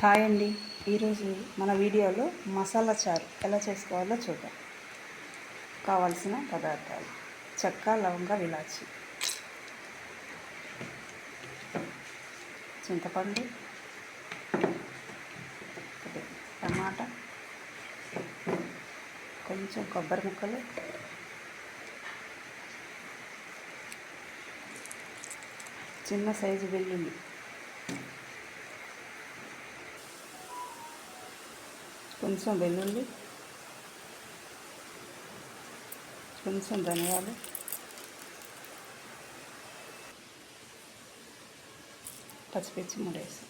Hi అండి. ఈరోజు మన వీడియోలో మసాలా చారు ఎలా చేసుకోవాలో చూద్దాం. కావాల్సిన పదార్థాలు: చెక్క, లవంగ, ఇలాచి, చింతపండు, టమాటా, కొంచెం కొబ్బరి ముక్కలు, చిన్న సైజు వెల్లుల్లి, కొంచెం వెల్లుల్లి, కొంచెం ధనియాలు, పచ్చిమిర్చి ముడేసి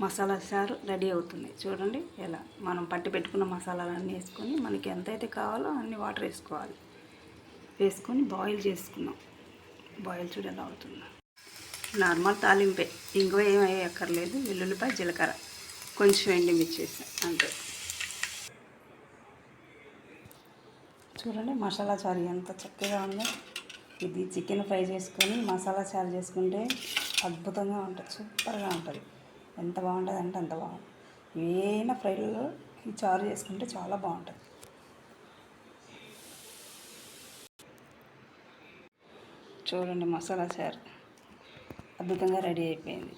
మసాలా చారు రెడీ అవుతుంది. చూడండి ఎలా మనం పట్టి పెట్టుకున్న మసాలాలన్నీ వేసుకొని మనకి ఎంతైతే కావాలో అన్ని వాటర్ వేసుకోవాలి. వేసుకొని బాయిల్ చేసుకున్నాం. బాయిల్ చూడ ఎలా అవుతుందో. నార్మల్ తాలింపే, ఇంకో ఏమీ అక్కర్లేదు. వెల్లుల్లిపాయ, జీలకర్ర, కొంచెం ఎండుమిర్చి వేసాం అంతే. చూడండి మసాలా చారు ఎంత చక్కగా ఉందో. ఇది చికెన్ ఫ్రై చేసుకొని మసాలా చారు చేసుకుంటే అద్భుతంగా ఉంటుంది, సూపర్గా ఉంటుంది. ఎంత బాగుంటుంది అంటే అంత బాగుంటుంది. ఏమైనా ఫ్రైలలో ఈ చారు చేసుకుంటే చాలా బాగుంటుంది. చూడండి మసాలా చారు అద్భుతంగా రెడీ అయిపోయింది.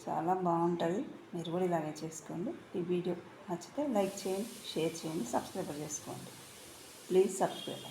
చాలా బాగుంటుంది. మీరు కూడా ఇలాగే చేసుకోండి. ఈ వీడియో నచ్చితే లైక్ చేయండి, షేర్ చేయండి, సబ్స్క్రైబ్ చేసుకోండి. Please subscribe.